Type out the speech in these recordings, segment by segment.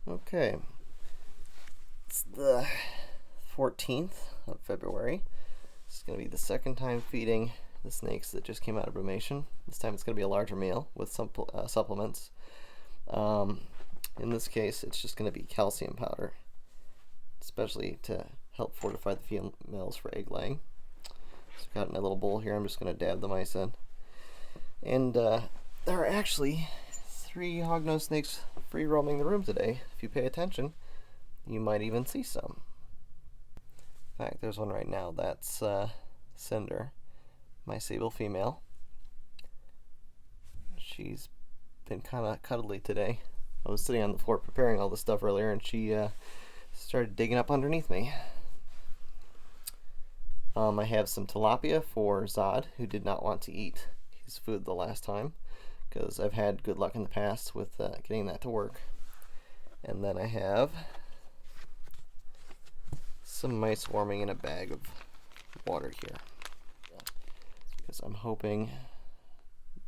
Okay, it's the 14th of February. This is going to be the second time feeding the snakes that just came out of brumation. This time it's going to be a larger meal with some supplements. In this case, it's just going to be calcium powder, especially to help fortify the females for egg laying. So I've got in a little bowl here. I'm just going to dab the mice in. And there are actually 3 hognose snakes free roaming the room today. If you pay attention, you might even see some. In fact, there's one right now. That's Cinder, my Sable female. She's been kind of cuddly today. I was sitting on the floor preparing all this stuff earlier, and she started digging up underneath me. I have some tilapia for Zod, who did not want to eat his food the last time, because I've had good luck in the past with getting that to work. And then I have some mice warming in a bag of water here, because I'm hoping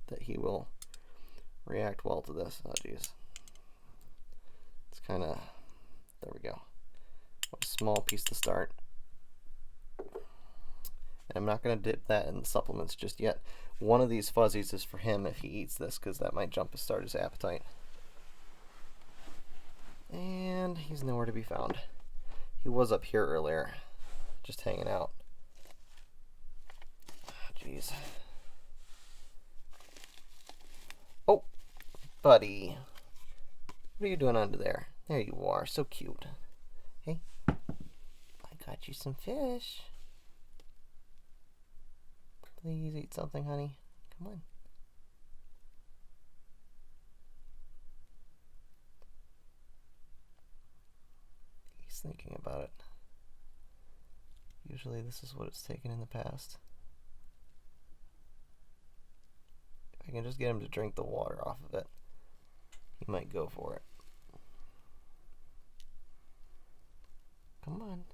that he will react well to this. Oh geez, it's kind of, there we go, a small piece to start. And I'm not going to dip that in the supplements just yet. One of these fuzzies is for him if he eats this, because that might start his appetite. And he's nowhere to be found. He was up here earlier, just hanging out. Jeez. Oh, buddy. What are you doing under there? There you are, so cute. Hey, I got you some fish. Please eat something, honey. Come on. He's thinking about it. Usually this is what it's taken in the past. If I can just get him to drink the water off of it, he might go for it. Come on.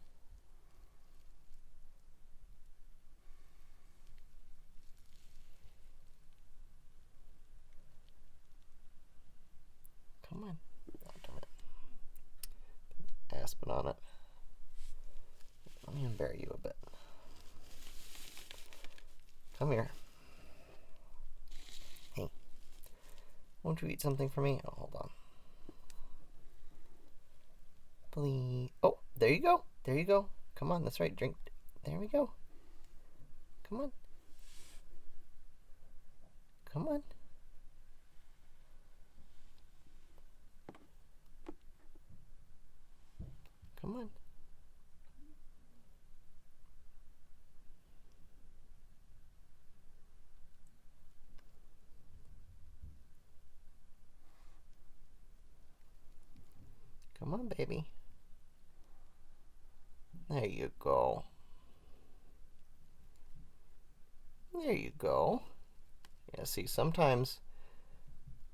Come on. Oh, darn it. Aspen on it. Let me unbury you a bit. Come here. Hey. Won't you eat something for me? Oh, hold on. Please. Oh, there you go. There you go. Come on, that's right. Drink. There we go. Come on. Come on. Come on. Come on, baby. There you go. There you go. Yeah, see, sometimes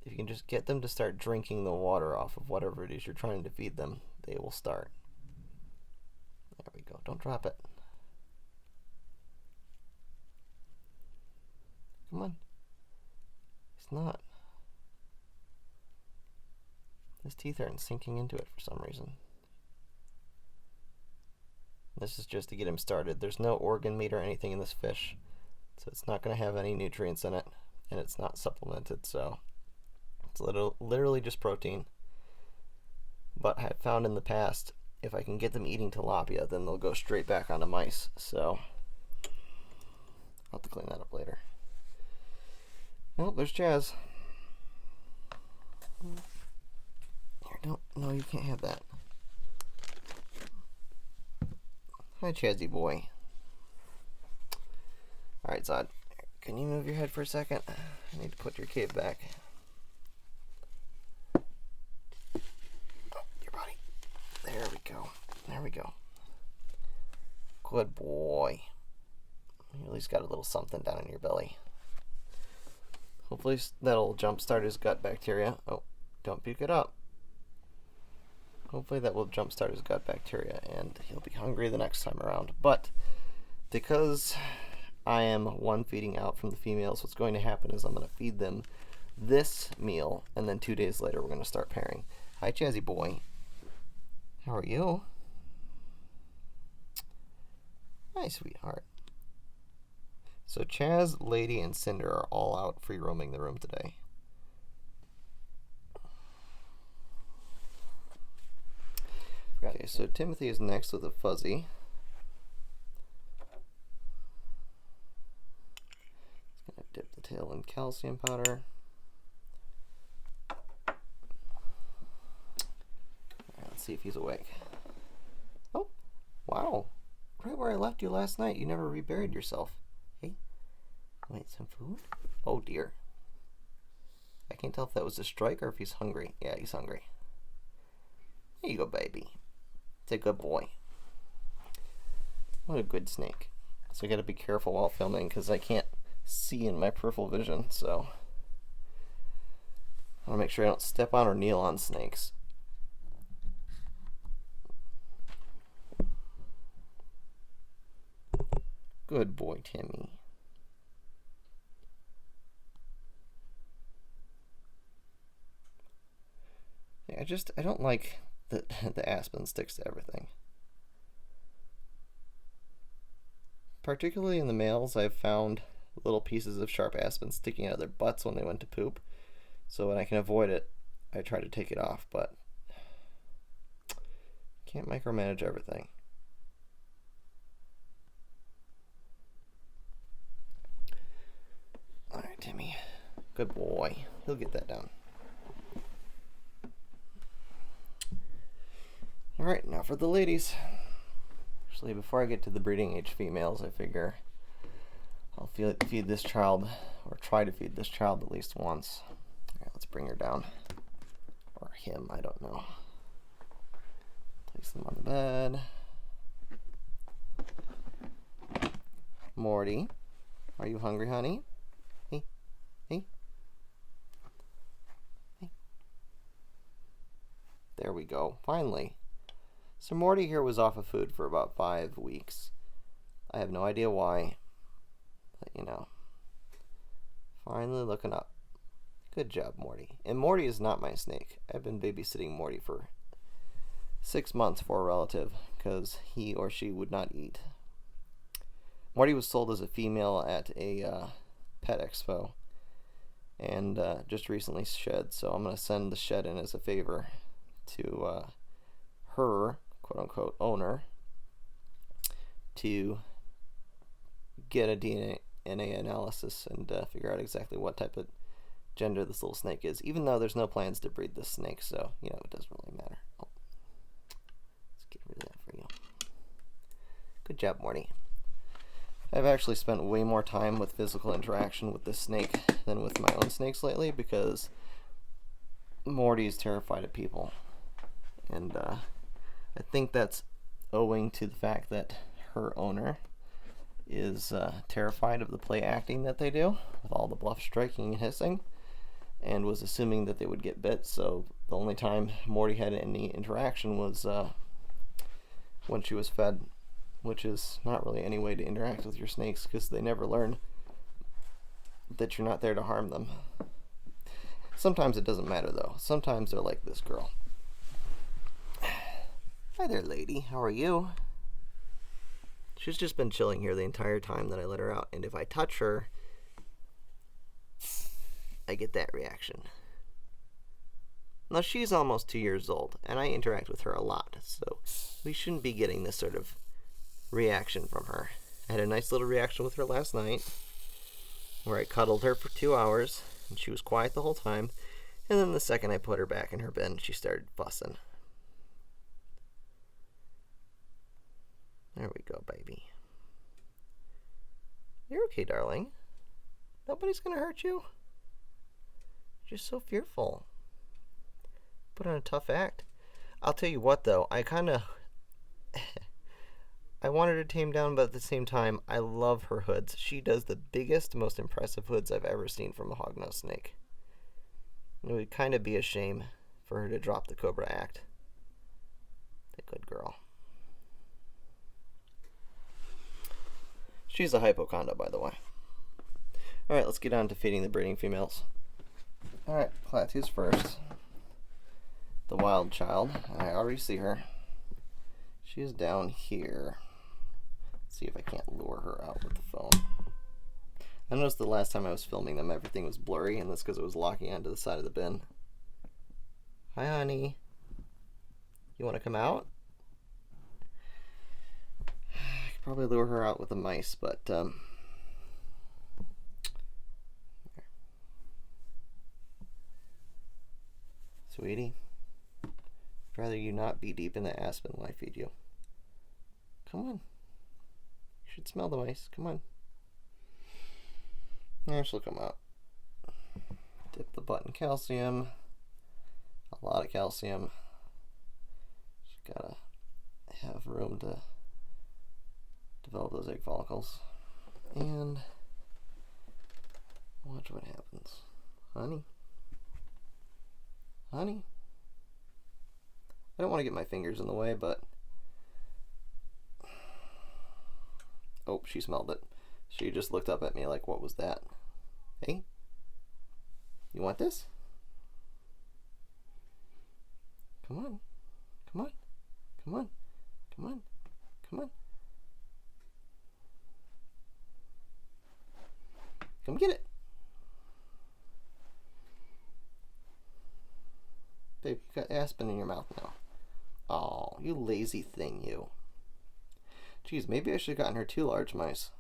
if you can just get them to start drinking the water off of whatever it is you're trying to feed them, they will start. There we go. Don't drop it. Come on. It's not. His teeth aren't sinking into it for some reason. This is just to get him started. There's no organ meat or anything in this fish, so it's not going to have any nutrients in it, and it's not supplemented, so it's literally just protein. But I've found in the past, if I can get them eating tilapia, then they'll go straight back onto mice, so I'll have to clean that up later. Oh, there's Chaz. Here, no, you can't have that. Hi, Chazzy boy. Alright, Zod, can you move your head for a second? I need to put your cave back. Oh, your body. There we go. There we go. Good boy. You at least got a little something down in your belly. Hopefully that'll jumpstart his gut bacteria. Oh, don't pick it up. Hopefully that will jumpstart his gut bacteria and he'll be hungry the next time around. But because I am one feeding out from the females, what's going to happen is I'm going to feed them this meal, and then 2 days later we're going to start pairing. Hi, Chazzy boy. How are you? Hi, sweetheart. So Chaz, Lady, and Cinder are all out free roaming the room today. Okay, so Timothy is next with a fuzzy. He's gonna dip the tail in calcium powder. Alright, let's see if he's awake. Oh, wow. Right where I left you last night, you never reburied yourself. Hey, wait, some food? Oh dear. I can't tell if that was a strike or if he's hungry. Yeah, he's hungry. Here you go, baby. It's a good boy. What a good snake. So I gotta be careful while filming because I can't see in my peripheral vision, so I wanna make sure I don't step on or kneel on snakes. Good boy, Timmy. Yeah, I don't like the aspen sticks to everything. Particularly in the males, I've found little pieces of sharp aspen sticking out of their butts when they went to poop. So when I can avoid it, I try to take it off, but can't micromanage everything. Alright, Timmy. Good boy. He'll get that down. Alright, now for the ladies. Actually, before I get to the breeding age females, I figure I'll feed this child, or try to feed this child at least once. Alright, let's bring her down. Or him, I don't know. Place them on the bed. Morty, are you hungry, honey? Hey, hey. Hey. There we go, finally. So Morty here was off of food for about 5 weeks. I have no idea why, but you know, finally looking up. Good job, Morty. And Morty is not my snake. I've been babysitting Morty for 6 months for a relative because he or she would not eat. Morty was sold as a female at a pet expo and just recently shed, so I'm going to send the shed in as a favor to her quote-unquote owner to get a DNA analysis and figure out exactly what type of gender this little snake is, even though there's no plans to breed this snake, so you know it doesn't really matter. Oh, let's get rid of that for you. Good job, Morty. I've actually spent way more time with physical interaction with this snake than with my own snakes lately because Morty is terrified of people, and I think that's owing to the fact that her owner is terrified of the play acting that they do with all the bluff striking and hissing, and was assuming that they would get bit, so the only time Morty had any interaction was when she was fed, which is not really any way to interact with your snakes because they never learn that you're not there to harm them. Sometimes it doesn't matter though. Sometimes they're like this girl. Hi there, lady. How are you? She's just been chilling here the entire time that I let her out, and if I touch her, I get that reaction. Now, she's almost 2 years old, and I interact with her a lot, so we shouldn't be getting this sort of reaction from her. I had a nice little reaction with her last night, where I cuddled her for 2 hours, and she was quiet the whole time, and then the second I put her back in her bin, she started fussing. There we go, baby. You're okay, darling. Nobody's gonna hurt you. You're just so fearful. Put on a tough act. I'll tell you what, though. I wanted to tame down, but at the same time, I love her hoods. She does the biggest, most impressive hoods I've ever seen from a hognose snake. It would kind of be a shame for her to drop the Cobra act. The good girl. She's a Hypoconda, by the way. Alright, let's get on to feeding the breeding females. Alright, Klatuu's first. The wild child. I already see her. She is down here. Let's see if I can't lure her out with the phone. I noticed the last time I was filming them, everything was blurry, and that's because it was locking onto the side of the bin. Hi, honey. You want to come out? I could probably lure her out with the mice, but sweetie, I'd rather you not be deep in the aspen when I feed you. Come on. You should smell the mice. Come on. Yeah, she'll come out. Dip the butt in calcium. A lot of calcium. She's gotta have room to develop those egg follicles. And watch what happens. Honey. Honey. I don't want to get my fingers in the way, but... Oh, she smelled it. She just looked up at me like, what was that? Hey? You want this? Come on. Come on. Come on. Come on. Come on. Come get it. Babe, you got aspen in your mouth now. Oh, you lazy thing, you. Geez, maybe I should have gotten her 2 large mice.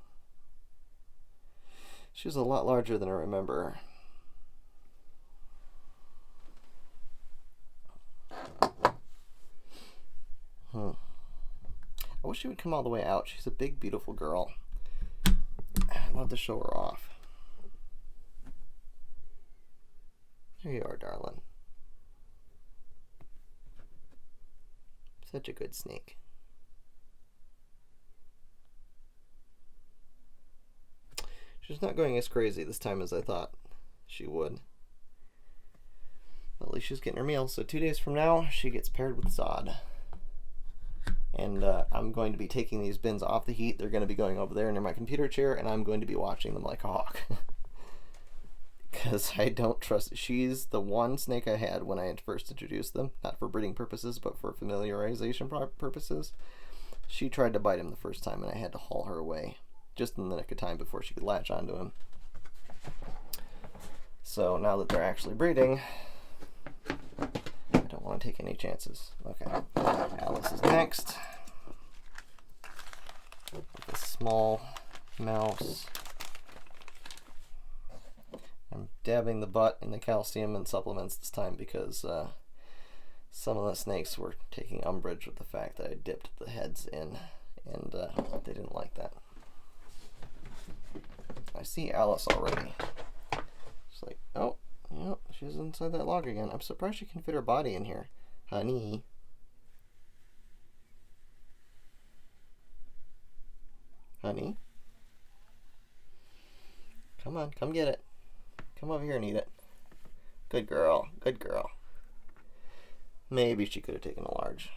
She was a lot larger than I remember. I wish she would come all the way out. She's a big, beautiful girl. I'd love to show her off. There you are, darling. Such a good snake. She's not going as crazy this time as I thought she would. At least she's getting her meal. So 2 days from now, she gets paired with Zod. And I'm going to be taking these bins off the heat. They're going to be going over there near my computer chair, and I'm going to be watching them like a hawk. Because I don't trust... She's the one snake I had when I had first introduced them. Not for breeding purposes, but for familiarization purposes. She tried to bite him the first time, and I had to haul her away. Just in the nick of time before she could latch onto him. So now that they're actually breeding, I don't want to take any chances. Okay, Alys is next. With a small mouse. I'm dabbing the butt in the calcium and supplements this time because some of the snakes were taking umbrage with the fact that I dipped the heads in, and they didn't like that. I see Alys already. She's like, oh, yep, she's inside that log again. I'm surprised she can fit her body in here. Honey. Honey. Come on, come get it. Come over here and eat it. Good girl, good girl. Maybe she could have taken a large.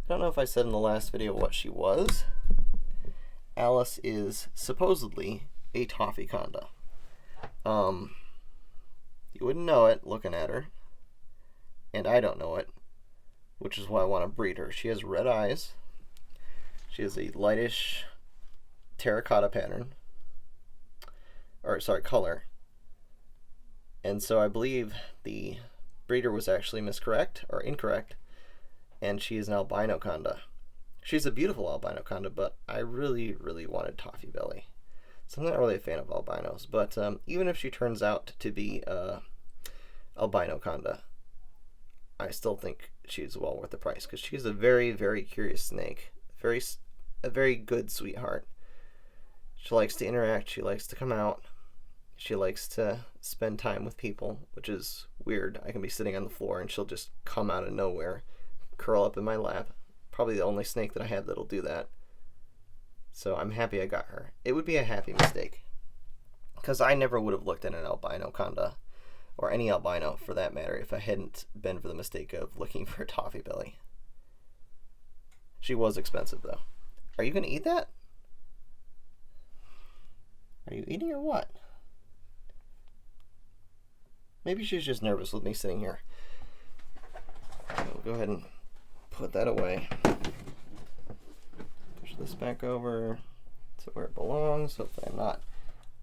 I don't know if I said in the last video what she was. Alys is supposedly a ToffeeConda. You wouldn't know it looking at her, and I don't know it, which is why I want to breed her. She has red eyes. She has a lightish terracotta pattern, or sorry, color. And so I believe the breeder was actually incorrect. And she is an albino Conda. She's a beautiful albino Conda, but I really, really wanted Toffeebelly. So I'm not really a fan of albinos, but even if she turns out to be albino Conda, I still think she's well worth the price because she's a very, very curious snake. A very good sweetheart. She likes to interact. She likes to come out. She likes to spend time with people, which is weird. I can be sitting on the floor and she'll just come out of nowhere, curl up in my lap. Probably the only snake that I have that'll do that. So I'm happy I got her. It would be a happy mistake, because I never would have looked at an albino Conda, or any albino for that matter, if I hadn't been for the mistake of looking for a Toffeebelly. She was expensive though. Are you gonna eat that? Are you eating or what? Maybe she's just nervous with me sitting here. We'll go ahead and put that away. Push this back over to where it belongs. Hopefully I'm not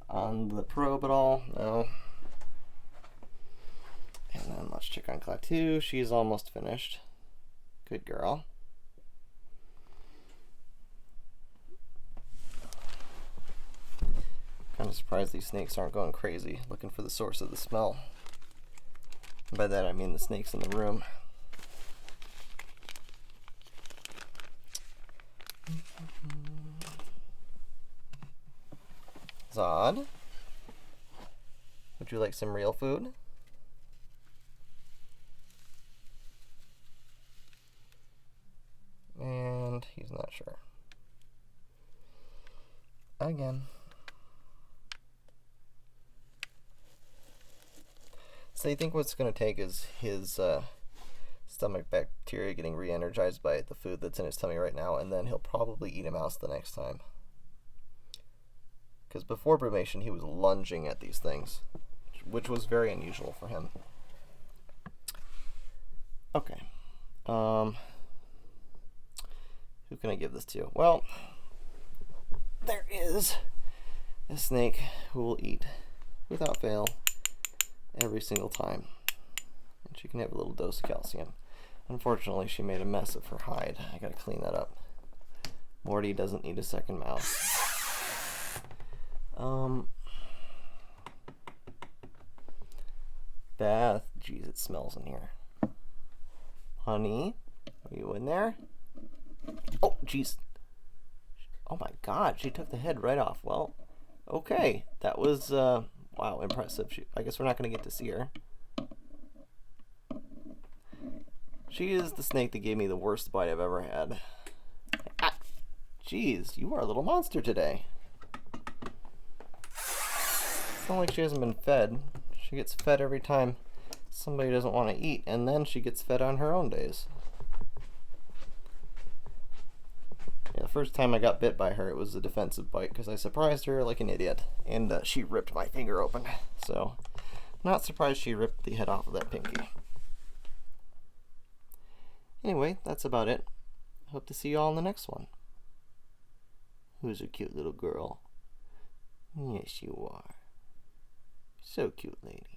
on the probe at all. No. And then let's check on Klatuu. She's almost finished. Good girl. Kind of surprised these snakes aren't going crazy looking for the source of the smell. By that I mean the snakes in the room. Zod, would you like some real food? And he's not sure. Again. So you think what's going to take is his stomach bacteria getting re-energized by the food that's in his tummy right now, and then he'll probably eat a mouse the next time. Because before Brumation, he was lunging at these things, which was very unusual for him. Okay. Who can I give this to? Well, there is a snake who will eat, without fail, every single time. And she can have a little dose of calcium. Unfortunately, she made a mess of her hide. I gotta clean that up. Morty doesn't need a second mouse. Beth, jeez, it smells in here. Honey, are you in there? Oh, jeez. Oh my god, she took the head right off. Well, okay. That was, wow, impressive. I guess we're not going to get to see her. She is the snake that gave me the worst bite I've ever had. Ah, jeez, you are a little monster today. It's not like she hasn't been fed. She gets fed every time somebody doesn't want to eat, and then she gets fed on her own days. Yeah, the first time I got bit by her, it was a defensive bite because I surprised her like an idiot, and she ripped my finger open. So, not surprised she ripped the head off of that pinky. Anyway, that's about it. Hope to see you all in the next one. Who's a cute little girl? Yes, you are. So cute, lady.